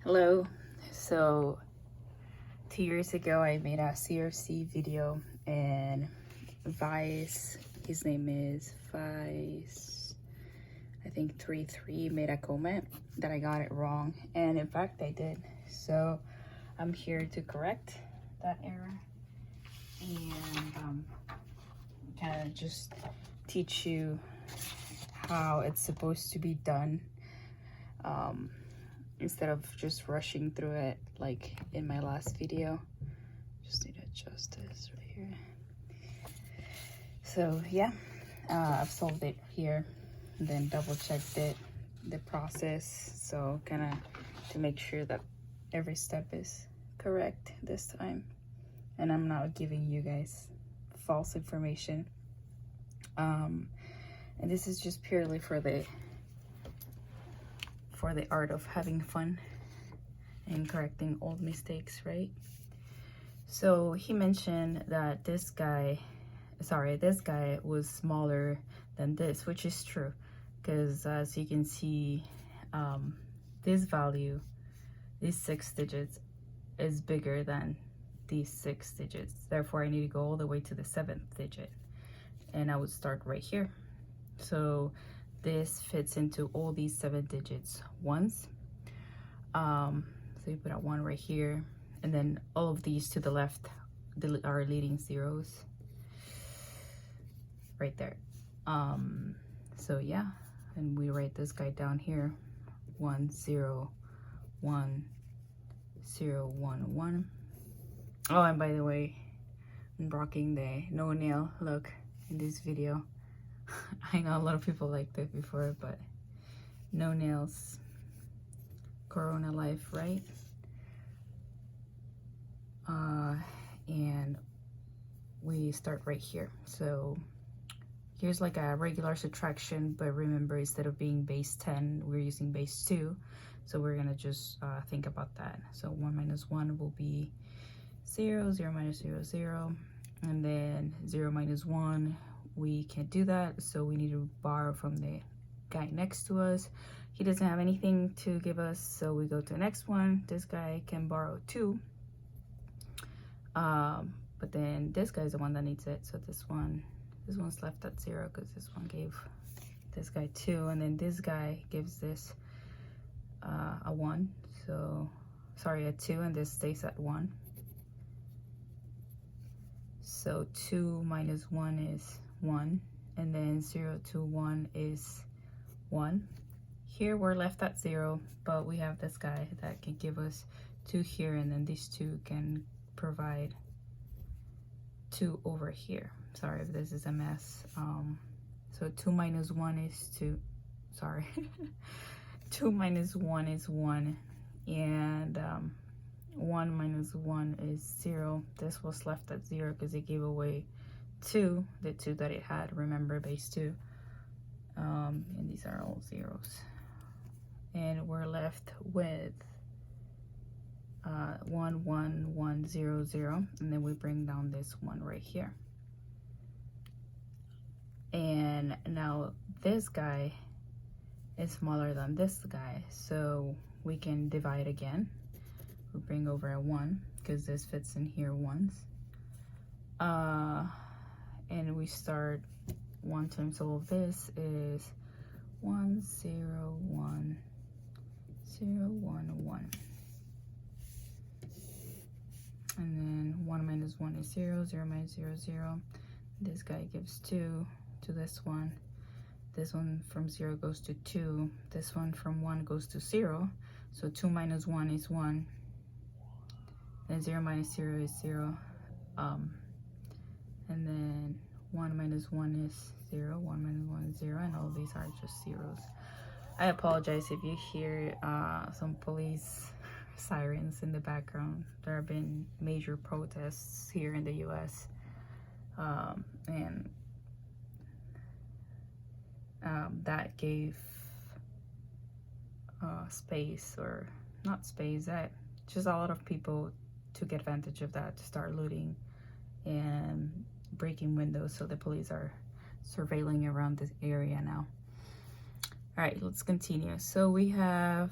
Hello. So 2 years ago I made a CRC video and Vice, his name is Vice, I think 33, made a comment that I got it wrong, and in fact I did. So I'm here to correct that error and kind of just teach you how it's supposed to be done, instead of just rushing through it like in my last video. Just need to adjust this right here. So yeah, I've solved it here and then double checked the process, so kind of to make sure that every step is correct this time and I'm not giving you guys false information. And this is just purely for the art of having fun and correcting old mistakes, right? So he mentioned that this guy was smaller than this, which is true, because as you can see, this value, these 6 digits, is bigger than these 6 digits. Therefore, I need to go all the way to the 7th digit, and I would start right here. So this fits into all these 7 digits once. So you put a 1 right here, and then all of these to the left are leading zeros right there. So yeah, and we write this guy down here: 1 0 1 0 1 1. Oh, and by the way, I'm rocking the no nail look in this video. I know a lot of people liked it before, but no nails, Corona life, right? And we start right here. So here's like a regular subtraction, but remember, instead of being base 10, we're using base 2. So we're gonna just think about that. So 1 minus 1 will be 0, 0 minus 0, 0. And then 0 minus 1, we can't do that, so we need to borrow from the guy next to us. He doesn't have anything to give us, so we go to the next one. This guy can borrow 2, but then this guy's the one that needs it, so this one's left at 0 because this one gave this guy 2, and then this guy gives this a 1, so sorry, a 2, and this stays at 1. So 2 minus 1 is 1, and then 0 to 1 is 1. Here we're left at 0, but we have this guy that can give us 2 here, and then these 2 can provide 2 over here. Sorry if this is a mess. So 2 minus 1 is 2. Sorry. 2 minus 1 is 1, and 1 minus 1 is 0. This was left at 0 because it gave away 2, the 2 that it had. Remember, base 2. And these are all zeros. And we're left with 1 1 1 0 0, and then we bring down this 1 right here. And now this guy is smaller than this guy, so we can divide again. We bring over a 1 because this fits in here once, and we start 1 times all of this is 1 0 1 0 1 1, and then 1 minus 1 is 0, 0 minus 0 0. This guy gives 2 to this one. This one from 0 goes to 2. This one from 1 goes to 0. So 2 minus 1 is 1. Then 0 minus 0 is 0. And then 1 minus 1 is 0. 1 minus 1 is 0. And all these are just zeros. I apologize if you hear some police sirens in the background. There have been major protests here in the US. And that gave space, or not space, that just a lot of people took advantage of that to start looting and breaking windows. So the police are surveilling around this area now. All right, let's continue. So we have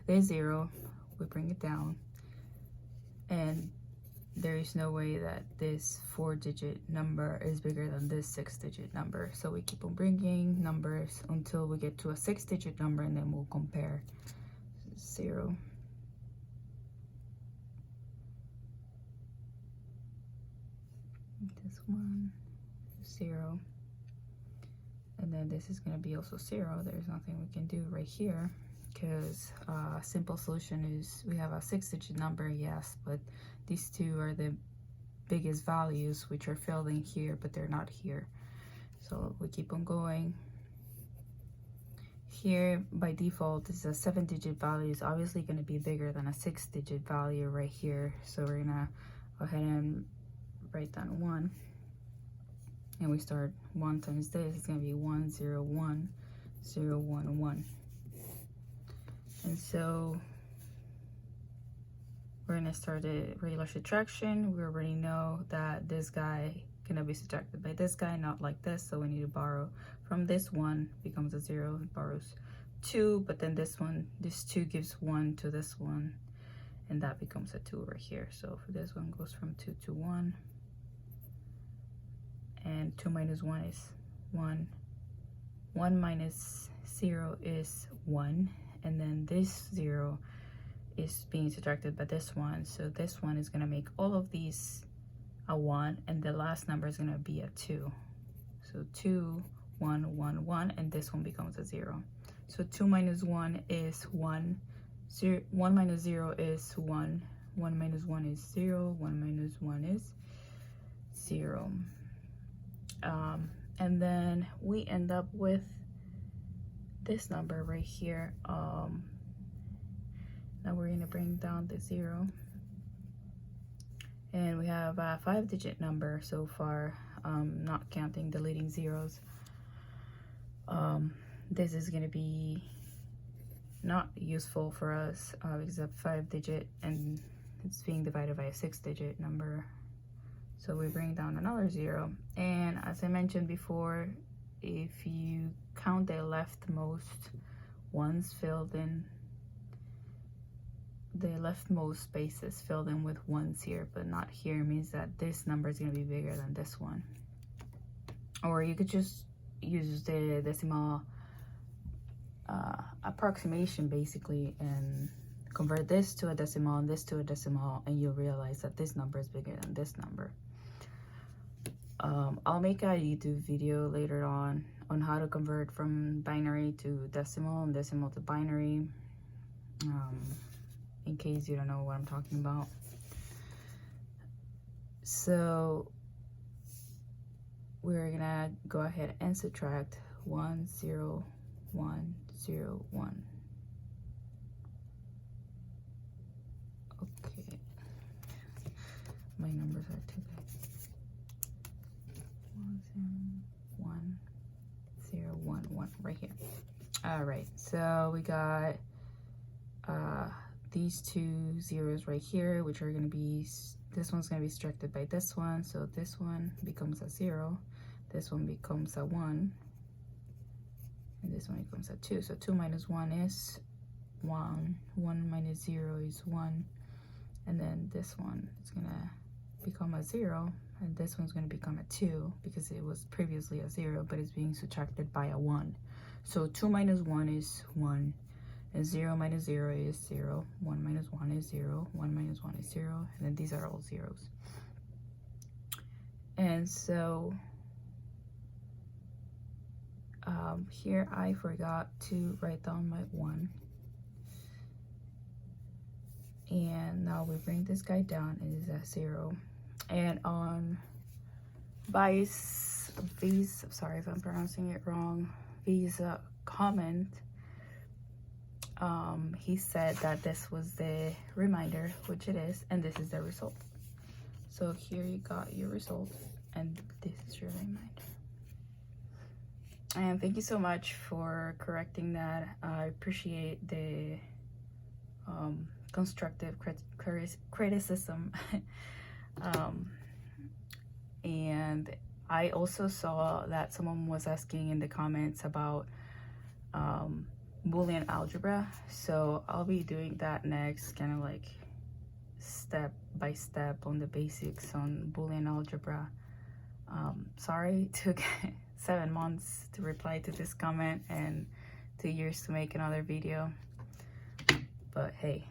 this 0, we bring it down, and there is no way that this 4-digit number is bigger than this 6-digit number. So we keep on bringing numbers until we get to a 6-digit number, and then we'll compare. 0, this one, 0, and then this is going to be also 0. There's nothing we can do right here, because simple solution is we have a 6-digit number, yes, but these two are the biggest values, which are filled in here, but they're not here. So we keep on going. Here by default is a 7-digit value, is obviously going to be bigger than a 6-digit value right here. So we're gonna go ahead and write down 1, and we start 1 times this. It's going to be 1 0 1 0 1 1. And so we're going to start a regular subtraction. We already know that this guy cannot be subtracted by this guy, not like this. So we need to borrow from this 1, becomes a 0, it borrows 2, but then this 2 gives 1 to this one, and that becomes a 2 right here. So for this one goes from 2 to 1, and 2 minus 1 is 1. 1 minus 0 is 1, and then this 0 is being subtracted by this one, so this one is going to make all of these a 1, and the last number is going to be a 2. So 2 1 1 1, and this one becomes a 0. So 2 minus 1 is 1. 1 minus 0 is 1. 1 minus 1 is 0. 1 minus 1 is 0. And then we end up with this number right here. Now we're going to bring down the 0, and we have a 5-digit number so far, not counting the leading zeros. This is going to be not useful for us because it's a 5-digit and it's being divided by a 6-digit number. So we bring down another 0, and as I mentioned before, if you count the leftmost ones filled in, the leftmost spaces filled in with 1s here but not here, means that this number is going to be bigger than this one. Or you could just use the decimal approximation basically and convert this to a decimal and this to a decimal, and you'll realize that this number is bigger than this number. I'll make a YouTube video later on how to convert from binary to decimal and decimal to binary, in case you don't know what I'm talking about. So we're gonna go ahead and subtract 1 0 1 0 1. Okay, my numbers are too big. 1 0 1 1 right here. All right, so we got these two zeros right here, which are going to be, this one's going to be subtracted by this one, so this one becomes a 0, this one becomes a 1, and this one becomes a 2. So 2 minus 1 is 1, 1 minus 0 is 1, and then this one is going to become a 0, and this one's going to become a 2 because it was previously a 0, but it's being subtracted by a 1. So 2 minus 1 is 1, and 0 minus 0 is 0, 1 minus 1 is 0, 1 minus 1 is 0, and then these are all zeros. And so here I forgot to write down my 1. And now we bring this guy down, and it's at 0. And on V's, sorry if I'm pronouncing it wrong, V's comment, he said that this was the reminder, which it is, and this is the result. So here you got your result, and this is your reminder. And thank you so much for correcting that. I appreciate the constructive criticism. And I also saw that someone was asking in the comments about Boolean algebra. So I'll be doing that next, kind of like step by step on the basics on Boolean algebra. Sorry it took 7 months to reply to this comment and 2 years to make another video, but hey,